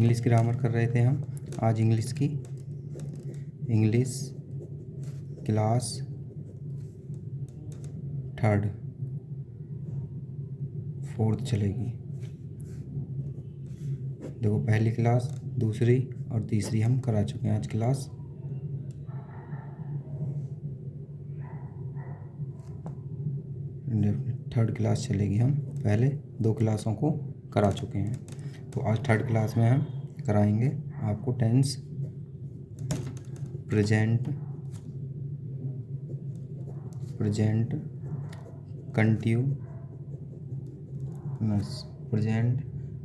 English grammar कर रहे थे हम। आज इंग्लिश क्लास थर्ड फोर्थ चलेगी। देखो पहली क्लास, दूसरी और तीसरी हम करा चुके हैं। आज क्लास थर्ड क्लास चलेगी। हम पहले 2 क्लासों को करा चुके हैं, तो आज थर्ड क्लास में हम कराएंगे आपको टेंस प्रेजेंट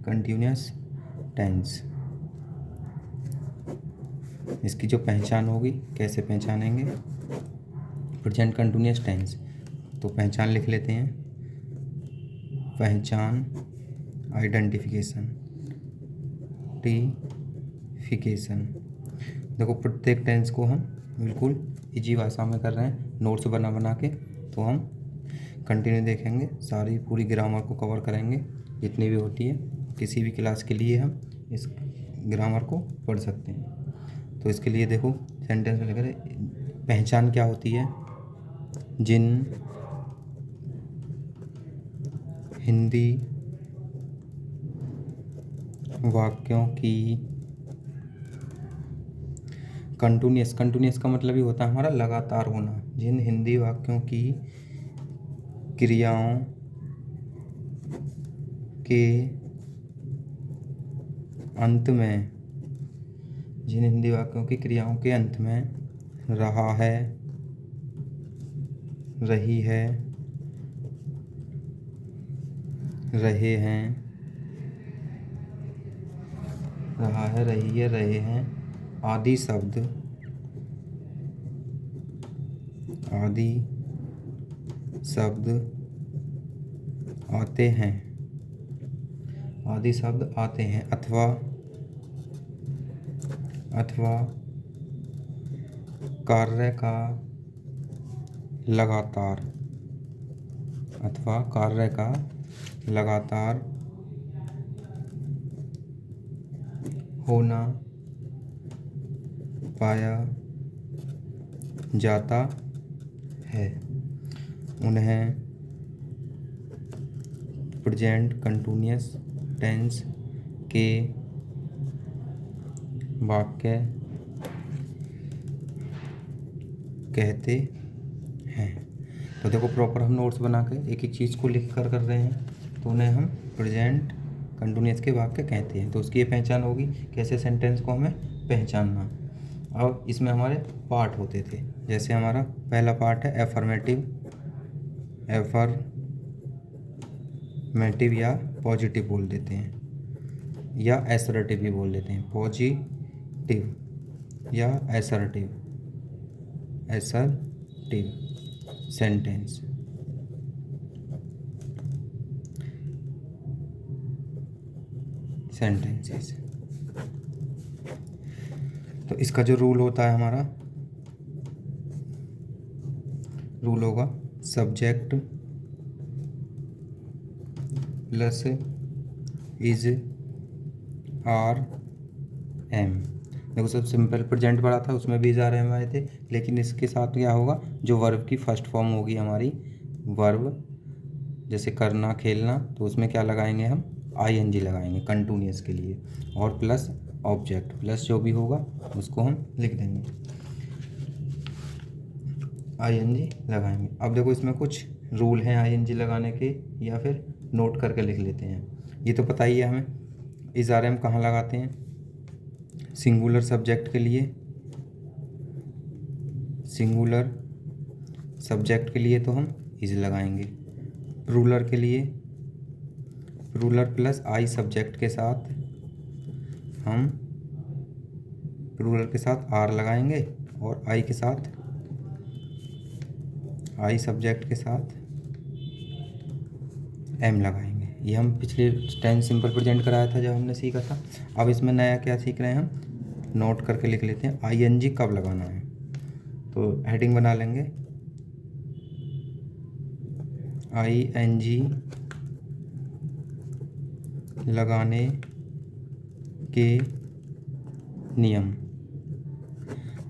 कंटिन्यूअस टेंस। इसकी जो पहचान होगी, कैसे पहचानेंगे प्रेजेंट कंटिन्यूअस टेंस, तो पहचान लिख लेते हैं। पहचान आइडेंटिफिकेशन। देखो प्रत्येक टेंस को हम बिल्कुल इजी भाषा में कर रहे हैं, नोट्स बना के। तो हम कंटिन्यू देखेंगे, सारी पूरी ग्रामर को कवर करेंगे जितनी भी होती है। किसी भी क्लास के लिए हम इस ग्रामर को पढ़ सकते हैं। तो इसके लिए देखो सेंटेंस में लिखा है, पहचान क्या होती है। जिन हिंदी वाक्यों की कंटिन्यूअस का मतलब ही होता है हमारा लगातार होना। जिन हिंदी वाक्यों की क्रियाओं के अंत में, जिन हिंदी वाक्यों की क्रियाओं के अंत में रहा है, रही है, रहे हैं, रहा है, रही है, रहे हैं आदि शब्द आते हैं, अथवा कार्य का लगातार होना पाया जाता है, उन्हें प्रेजेंट कंटिन्यूअस टेंस के वाक्य कहते हैं। तो देखो प्रॉपर हम नोट्स बना के एक एक चीज़ को लिख कर रहे हैं, तो उन्हें हम प्रेजेंट कंटिन्यूअस के वाक्य कहते हैं। तो उसकी ये पहचान होगी, कैसे सेंटेंस को हमें पहचानना। अब इसमें हमारे पार्ट होते थे, जैसे हमारा पहला पार्ट है एफर्मेटिव या पॉजिटिव बोल देते हैं, या असर्टिव भी बोल देते हैं। पॉजिटिव या असर्टिव सेंटेंसेस। तो इसका जो रूल होता है, हमारा रूल होगा subject plus is are am. देखो सब सिंपल प्रेजेंट पढ़ा था, उसमें भी इज आर एम आए थे, लेकिन इसके साथ क्या होगा, जो वर्ब की फर्स्ट फॉर्म होगी हमारी, वर्ब जैसे करना, खेलना, तो उसमें क्या लगाएंगे हम, ING लगाएंगे कंटिन्यूअस के लिए, और प्लस ऑब्जेक्ट, प्लस जो भी होगा उसको हम लिख देंगे, ING लगाएंगे। अब देखो इसमें कुछ रूल हैं ING लगाने के, या फिर नोट करके लिख लेते हैं। ये तो पता ही है हमें, इज आर एम कहाँ लगाते हैं, सिंगुलर सब्जेक्ट के लिए, सिंगुलर सब्जेक्ट के लिए तो हम इज लगाएंगे। प्लूरल के लिए प्लूरल प्लस आई सब्जेक्ट के साथ हम प्लूरल के साथ आर लगाएंगे, और आई के साथ, आई सब्जेक्ट के साथ एम लगाएंगे। ये हम पिछले टेंस सिंपल प्रेजेंट कराया था जब हमने सीखा था। अब इसमें नया क्या सीख रहे हैं हम, नोट करके लिख लेते हैं ING कब लगाना है। तो हेडिंग बना लेंगे ING लगाने के नियम।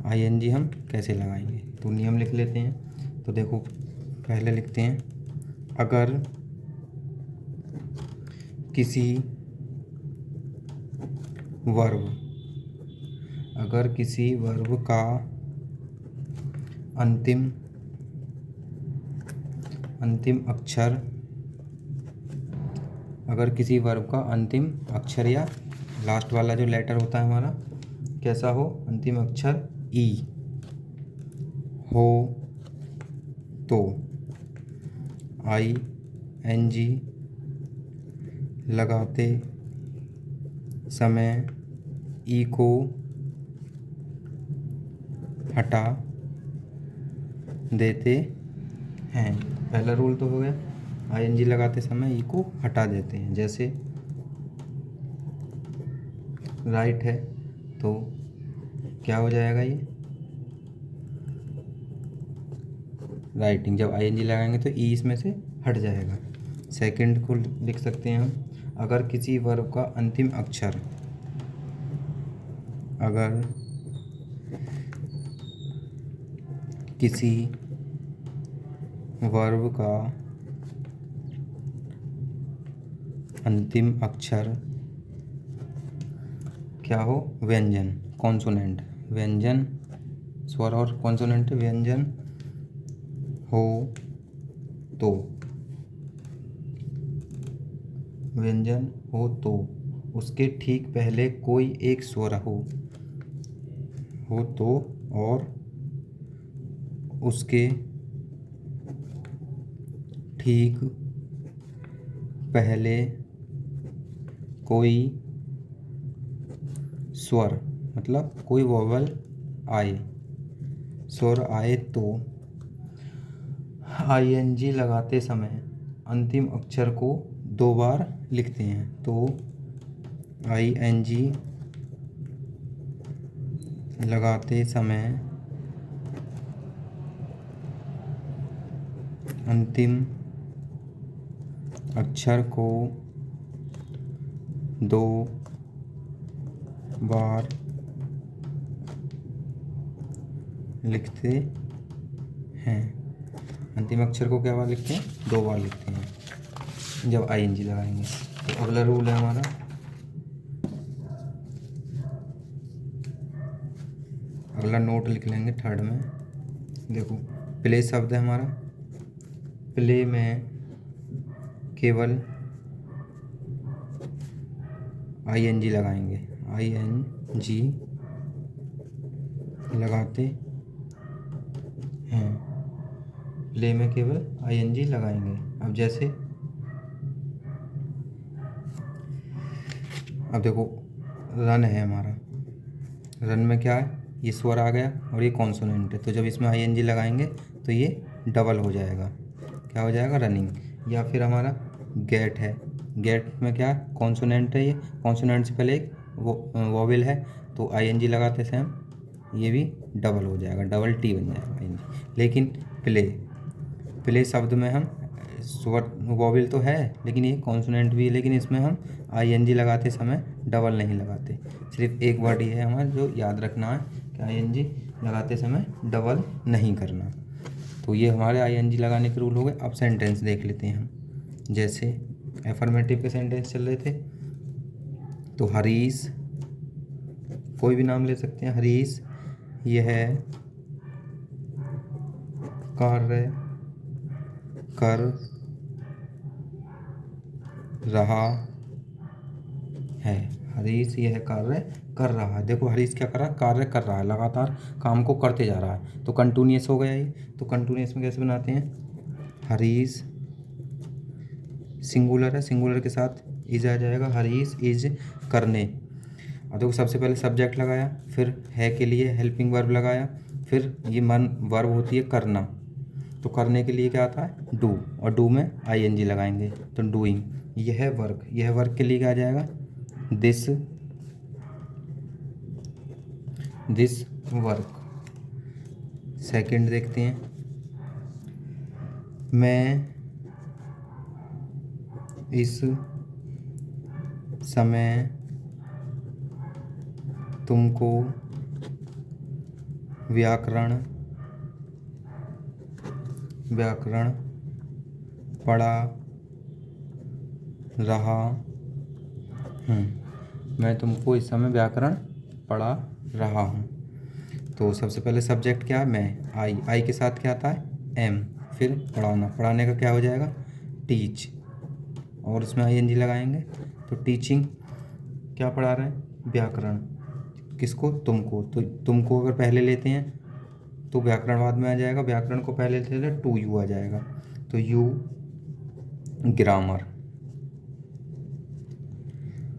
आईएनजी हम कैसे लगाएंगे, तो नियम लिख लेते हैं। तो देखो पहले लिखते हैं, अगर किसी वर्ब का अंतिम अक्षर या लास्ट वाला जो लेटर होता है हमारा कैसा हो, अंतिम अक्षर ई हो, तो आईएनजी लगाते समय ई को हटा देते हैं। पहला रूल तो हो गया, आईएनजी लगाते समय ई को हटा देते हैं। जैसे राइट है तो क्या हो जाएगा, ये राइटिंग। जब आईएनजी लगाएंगे तो ई इसमें से हट जाएगा। सेकंड को लिख सकते हैं हम, अगर किसी वर्ब का अंतिम अक्षर क्या हो, व्यंजन, कॉन्सोनेंट, व्यंजन, स्वर और कॉन्सोनेंट व्यंजन हो तो उसके ठीक पहले कोई एक स्वर हो तो, और उसके ठीक पहले कोई स्वर मतलब कोई वोवल स्वर आए तो आईएनजी लगाते समय अंतिम अक्षर को 2 बार लिखते हैं। तो आईएनजी लगाते समय अंतिम अक्षर को 2 बार लिखते हैं। अंतिम अक्षर को क्या बार लिखते हैं, 2 बार लिखते हैं जब आईएनजी लगाएंगे। तो अगला रूल है हमारा, अगला नोट लिख लेंगे थर्ड में। देखो प्ले शब्द है हमारा, प्ले में केवल आईएनजी लगाएंगे, आईएनजी लगाते हैं, प्ले में केवल आईएनजी लगाएंगे। अब जैसे अब देखो रन है हमारा, रन में क्या है, ये स्वर आ गया और ये कॉन्सोनेंट है, तो जब इसमें आईएनजी लगाएंगे तो ये डबल हो जाएगा, क्या हो जाएगा, रनिंग। या फिर हमारा गेट है, गेट में क्या है, कॉन्सोनेंट है, ये कॉन्सोनेंट से पहले एक वोवेल है, तो आईएनजी लगाते समय ये भी डबल हो जाएगा, डबल टी बन जाएगा आईएनजी। लेकिन प्ले शब्द में हम स्वर वोवेल तो है लेकिन ये कॉन्सोनेंट भी है, लेकिन इसमें हम आईएनजी लगाते समय डबल नहीं लगाते। सिर्फ एक वर्ड ये है हमारा जो याद रखना है कि आईएनजी लगाते समय डबल नहीं करना। तो ये हमारे आईएनजी लगाने के रूल हो गए। अब सेंटेंस देख लेते हैं हम। जैसे एफर्मेटिव के सेंटेंस चल रहे थे, तो हरीश, कोई भी नाम ले सकते हैं, हरीश यह कार्य कर रहा है, हरीश यह कार्य कर रहा है। देखो हरीश क्या कर रहा है, कार्य कर रहा है, लगातार काम को करते जा रहा है, तो कंटिन्यूअस हो गया ये। तो कंटिन्यूअस में कैसे बनाते हैं, हरीश सिंगुलर है, सिंगुलर के साथ इज आ जाएगा, हरीश इज करने। अब देखो सबसे पहले सब्जेक्ट लगाया, फिर है के लिए हेल्पिंग वर्ब लगाया, फिर ये मन वर्ब होती है करना, तो करने के लिए क्या आता है, डू, और डू में आईएनजी लगाएंगे तो डूइंग। यह वर्क के लिए क्या आ जाएगा, दिस वर्क। सेकंड देखते हैं, मैं इस समय तुमको व्याकरण पढ़ा रहा हूँ। मैं तुमको इस समय व्याकरण पढ़ा रहा हूँ। तो सबसे पहले सब्जेक्ट क्या है? मैं। आई के साथ क्या आता है? एम। फिर पढ़ाने का क्या हो जाएगा? टीच, और उसमें आईएनजी लगाएंगे। तो टीचिंग क्या पढ़ा रहे हैं? व्याकरण। किसको? तुमको। तो तुमको अगर पहले लेते हैं तो व्याकरण बाद में आ जाएगा, व्याकरण को पहले लेते हैं तो यू आ जाएगा। तो यू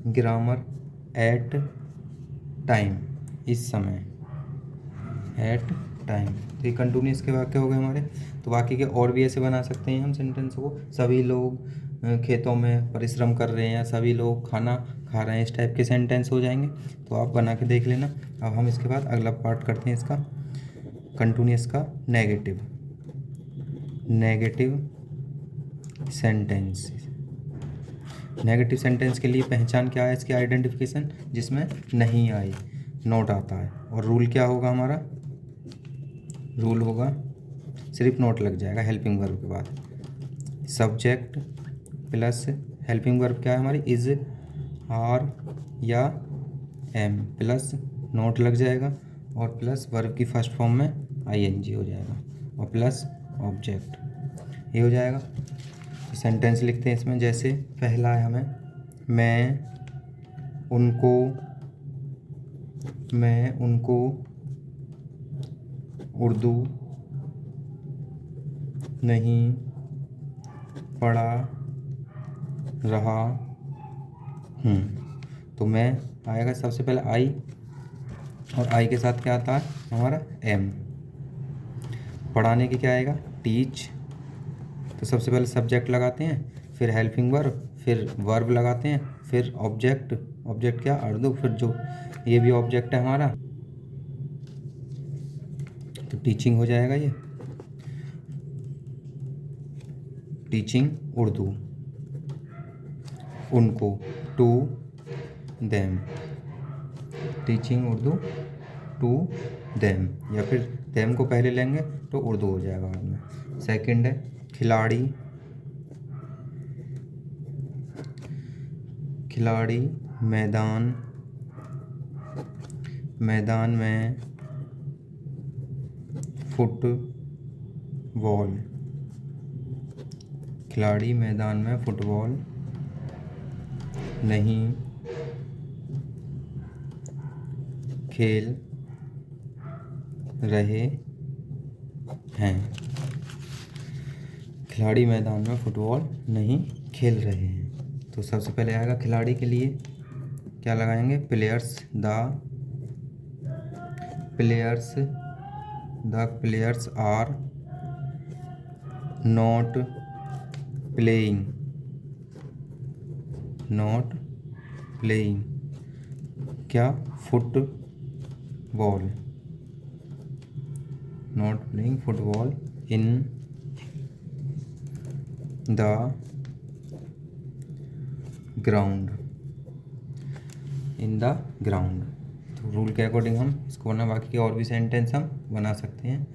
ग्रामर एट टाइम, इस समय, एट टाइम। तो ये कंटिन्यूस के वाक्य हो गए हमारे। तो बाकी के और भी ऐसे बना सकते हैं हम सेंटेंस को। सभी लोग खेतों में परिश्रम कर रहे हैं, सभी लोग खाना खा रहे हैं, इस टाइप के सेंटेंस हो जाएंगे। तो आप बना के देख लेना। अब हम इसके बाद अगला पार्ट करते हैं इसका, कंटिन्यूस का नेगेटिव सेंटेंस। नेगेटिव सेंटेंस के लिए पहचान क्या है इसकी? आइडेंटिफिकेशन, जिसमें नहीं आई, नोट आता है। और रूल क्या होगा हमारा? रूल होगा सिर्फ नोट लग जाएगा हेल्पिंग वर्ब के बाद। सब्जेक्ट प्लस हेल्पिंग वर्ब क्या है हमारी? इज, आर या एम, प्लस नोट लग जाएगा, और प्लस वर्ब की फर्स्ट फॉर्म में आईएनजी हो जाएगा, और प्लस ऑब्जेक्ट, ये हो जाएगा। सेंटेंस लिखते हैं इसमें। जैसे पहला है हमें, मैं उनको उर्दू नहीं पढ़ा रहा हूँ। तो मैं आएगा सबसे पहले आई, और आई के साथ क्या आता है हमारा? एम। पढ़ाने की क्या आएगा? टीच। तो सबसे पहले सब्जेक्ट लगाते हैं, फिर हेल्पिंग वर्ब, फिर वर्ब लगाते हैं, फिर ऑब्जेक्ट क्या? उर्दू। फिर जो ये भी ऑब्जेक्ट है हमारा, तो टीचिंग हो जाएगा ये, टीचिंग उर्दू। उनको, to them, teaching Urdu to them, या फिर देम को पहले लेंगे तो उर्दू हो जाएगा बाद में। सेकंड है खिलाड़ी मैदान में फुटबॉल। खिलाड़ी मैदान में फुटबॉल नहीं खेल रहे हैं। खिलाड़ी मैदान में फुटबॉल नहीं खेल रहे हैं। तो सबसे पहले आएगा खिलाड़ी के लिए क्या लगाएंगे? Players. The players are not playing क्या? Football. Not playing football in the ground. तो रूल के अकॉर्डिंग हम इसको बना, बाकी के और भी सेंटेंस हम बना सकते हैं।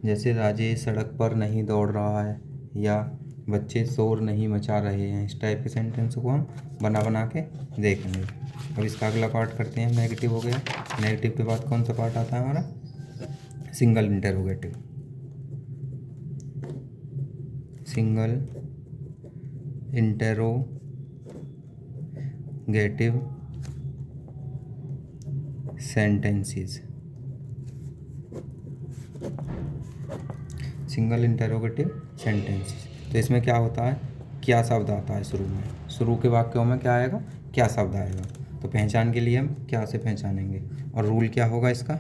जैसे राजेश सड़क पर नहीं दौड़ रहा है, या बच्चे शोर नहीं मचा रहे हैं, इस टाइप के सेंटेंस को हम बना के देखेंगे। अब इसका अगला पार्ट करते हैं। नेगेटिव हो गया। नेगेटिव के बाद कौन सा पार्ट आता है हमारा? Single interrogative sentences. Single interrogative sentences. तो इसमें क्या होता है? क्या शब्द आता है शुरू के वाक्यों में क्या आएगा? क्या शब्द आएगा। तो पहचान के लिए हम क्या से पहचानेंगे, और रूल क्या होगा इसका?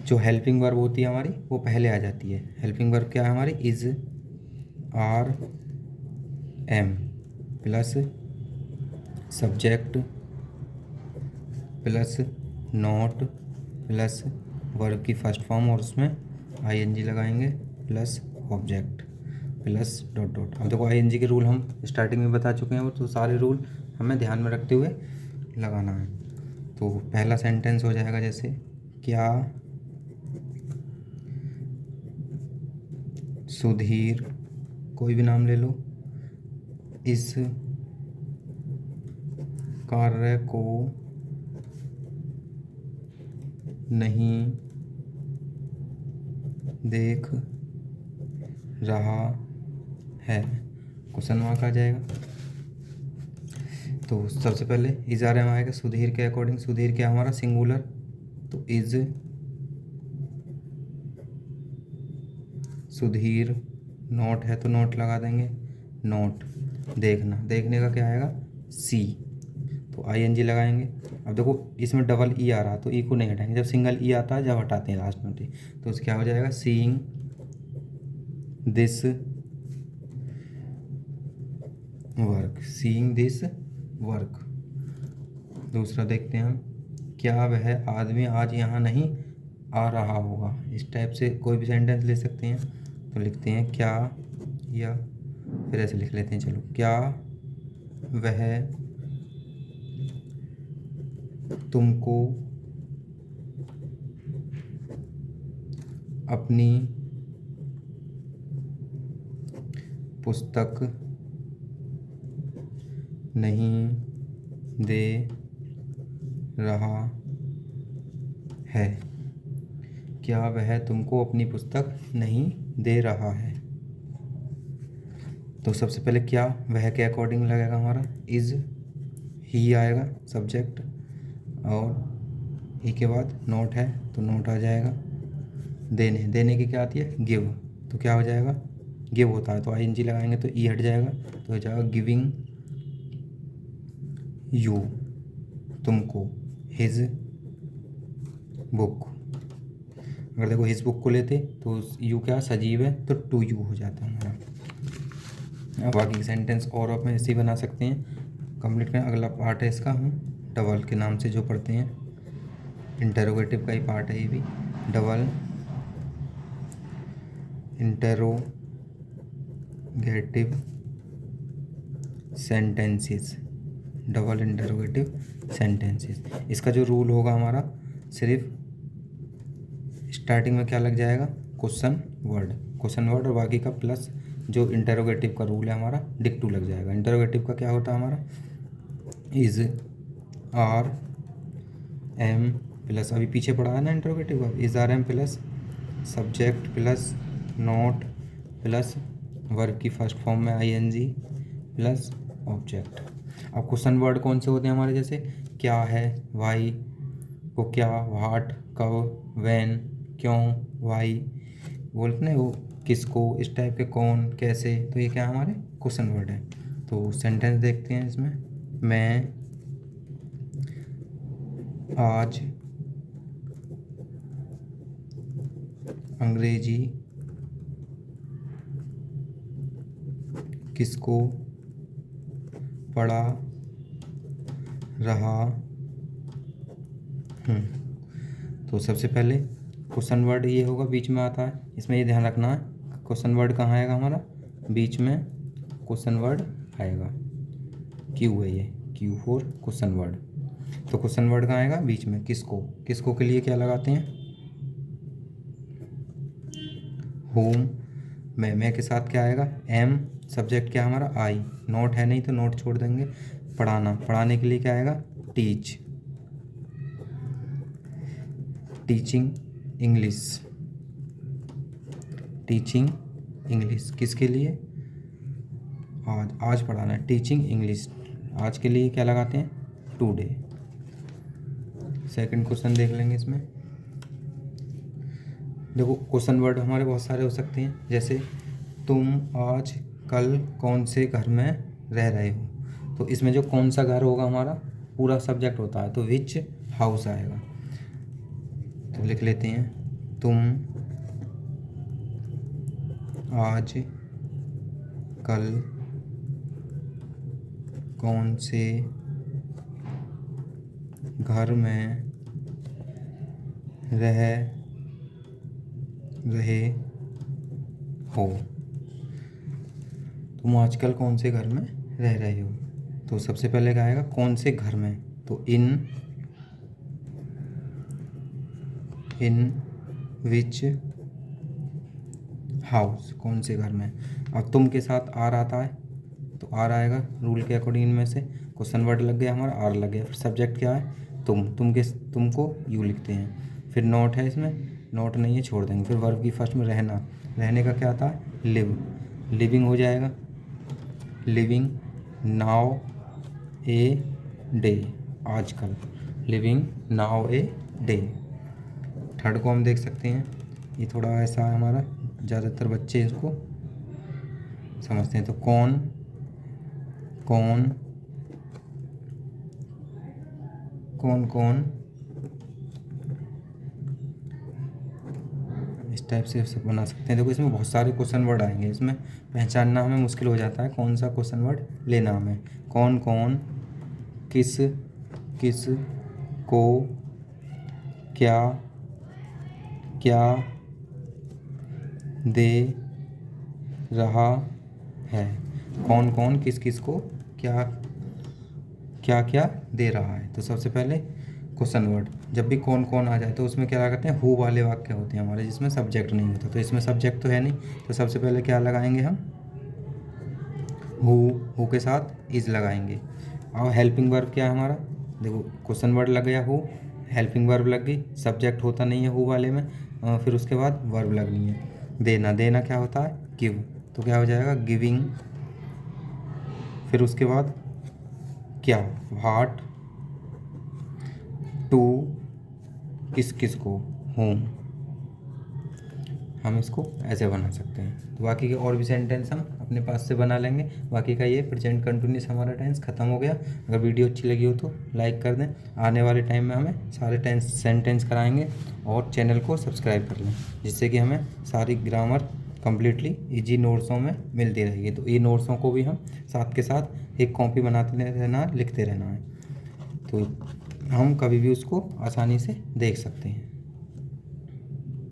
जो हेल्पिंग वर्ब होती है हमारी वो पहले आ जाती है। हेल्पिंग वर्ब क्या है हमारी? Is, are, am, plus subject, plus not, plus verb की फर्स्ट फॉर्म, और उसमें आईएनजी लगाएंगे, प्लस ऑब्जेक्ट, प्लस डॉट। अब देखो आईएनजी के रूल हम स्टार्टिंग में बता चुके हैं, वो तो सारे रूल हमें ध्यान में रखते हुए लगाना है। तो पहला सेंटेंस हो जाएगा जैसे क्या सुधीर, कोई भी नाम ले लो, इस कार्य को नहीं देख रहा है, क्वेश्चन मार्क आ जाएगा। तो सबसे पहले इज आर एम आएगा सुधीर के अकॉर्डिंग। सुधीर क्या हमारा सिंगुलर, तो इज सुधीर। नोट है तो नोट लगा देंगे, नोट। देखना, देखने का क्या आएगा सी, तो आई एन जी लगाएंगे। अब देखो इसमें डबल ई आ रहा तो ई को नहीं हटाएंगे, जब सिंगल ई आता है जब हटाते हैं लास्ट में, तो उसका क्या हो जाएगा seeing this work, seeing this work. दूसरा देखते हैं हम, क्या वह आदमी आज यहाँ नहीं आ रहा होगा। इस टाइप से कोई भी सेंटेंस ले सकते हैं, तो लिखते हैं क्या, या फिर ऐसे लिख लेते हैं, चलो क्या वह तुमको अपनी पुस्तक नहीं दे रहा है, क्या वह तुमको अपनी पुस्तक नहीं दे रहा है। तो सबसे पहले क्या वह के अकॉर्डिंग लगेगा हमारा इज, ही आएगा सब्जेक्ट, और ही के बाद नोट है तो नोट आ जाएगा। देने, देने की क्या आती है गिव, तो क्या हो जाएगा गिव होता है तो आई एन जी लगाएंगे तो ई हट जाएगा, तो हो जाएगा गिविंग यू, तुमको, हिज बुक। अगर देखो हिज बुक को लेते तो यू क्या सजीव है तो टू यू हो जाता है हमारा। बाकी सेंटेंस और आप में ऐसे ही बना सकते हैं। कंप्लीट करें, अगला पार्ट है इसका हम डबल के नाम से जो पढ़ते हैं, इंटरोगेटिव का ही पार्ट है ये भी। Double interrogative sentences, double interrogative sentences. इसका जो रूल होगा हमारा, सिर्फ स्टार्टिंग में क्या लग जाएगा क्वेश्चन वर्ड, क्वेश्चन वर्ड, और बाकी का प्लस जो इंटरोगेटिव का रूल है हमारा डिक्टू लग जाएगा। इंटरोगेटिव का क्या होता है हमारा इज, आर, एम प्लस, अभी पीछे पढ़ा है ना इंटरोगेटिव का, is are am plus subject plus not plus verb की फर्स्ट फॉर्म में I N G plus object. अब क्वेश्चन वर्ड कौन से होते हैं हमारे, जैसे क्या है, वाई, वो क्या, व्हाट, कब, व्हेन, क्यों, वाई, बोलते ना वो किसको, इस टाइप के, कौन, कैसे, तो ये क्या हमारे क्वेश्चन वर्ड है। तो सेंटेंस देखते हैं इसमें, मैं आज अंग्रेजी किसको पढ़ा रहा हूँ। तो सबसे पहले क्वेश्चन वर्ड ये होगा, बीच में आता है, इसमें ये ध्यान रखना है क्वेश्चन वर्ड कहाँ आएगा हमारा, बीच में क्वेश्चन वर्ड आएगा, क्यू है ये, क्यू फॉर क्वेश्चन वर्ड। तो क्वेश्चन वर्ड कहाँ आएगा बीच में, किसको, किसको के लिए क्या लगाते हैं होम। मैं के साथ क्या आएगा एम, सब्जेक्ट क्या हमारा आई, नोट है नहीं तो नोट छोड़ देंगे। पढ़ाना, पढ़ाने के लिए क्या आएगा teach, teaching English, teaching English किसके लिए, आज, आज पढ़ाना है टीचिंग इंग्लिश, आज के लिए क्या लगाते हैं टुडे। सेकंड क्वेश्चन देख लेंगे इसमें, देखो क्वेश्चन वर्ड हमारे बहुत सारे हो सकते हैं, जैसे तुम आज कल कौन से घर में रह रहे हो, तो इसमें जो कौन सा घर होगा हमारा पूरा सब्जेक्ट होता है, तो विच हाउस आएगा। तो लिख लेते हैं तुम आज कल कौन से घर में रह रहे हो, तुम आजकल कौन से घर में रह रहे हो। तो सबसे पहले क्या आएगा कौन से घर में, तो इन इन विच हाउस, कौन से घर में। अब तुम के साथ आर आता है तो आर आएगा रूल के अकॉर्डिंग इनमें से। क्वेश्चन वर्ड लग गया हमारा, आर लग गया। फिर सब्जेक्ट क्या है, तुमको यू लिखते हैं। फिर नॉट है, इसमें नॉट नहीं है, छोड़ देंगे। फिर वर्ब की फर्स्ट में रहना, रहने का क्या आता है, लिव, लिविंग हो जाएगा। लिविंग नाउ ए डे, आजकल, living now a day. Third को हम देख सकते हैं, ये थोड़ा ऐसा है हमारा, ज़्यादातर बच्चे इसको समझते हैं। तो कौन कौन कौन कौन, इस टाइप से सब बना सकते हैं। देखो इसमें बहुत सारे क्वेश्चन वर्ड आएंगे, इसमें पहचानना हमें मुश्किल हो जाता है कौन सा क्वेश्चन वर्ड लेना हमें। कौन कौन, किस किस को, क्या क्या दे रहा है। कौन कौन किस किस को क्या क्या क्या दे रहा है। तो सबसे पहले क्वेश्चन वर्ड, जब भी कौन कौन आ जाए तो उसमें क्या करते हैं, हु वाले वाक्य होते हैं हमारे, जिसमें सब्जेक्ट नहीं होता। तो इसमें सब्जेक्ट तो है नहीं, तो सबसे पहले क्या लगाएंगे हम, हु के साथ इज लगाएंगे। और हेल्पिंग वर्ब क्या है हमारा, देखो क्वेश्चन वर्ड लग गया हु, हेल्पिंग वर्ब लग गई, सब्जेक्ट होता नहीं है हु वाले में। फिर उसके बाद वर्ब लगनी है। देना, देना क्या होता है, गिव, तो क्या हो जाएगा, गिविंग। फिर उसके बाद क्या, व्हाट, टू, किस किस को, होम। हम इसको ऐसे बना सकते हैं। तो बाकी के और भी सेंटेंस हम अपने पास से बना लेंगे। बाकी का ये प्रेजेंट कंटिन्यूस हमारा टेंस खत्म हो गया। अगर वीडियो अच्छी लगी हो तो लाइक कर दें। आने वाले टाइम में हमें सारे सेंटेंस कराएंगे, और चैनल को सब्सक्राइब कर लें, जिससे कि हमें सारी ग्रामर कम्प्लीटली ईजी नोट्सों में मिलती रहेगी। तो ये नोट्सों को भी हम साथ के साथ एक कॉपी बनाते रहना, लिखते रहना है, तो हम कभी भी उसको आसानी से देख सकते हैं।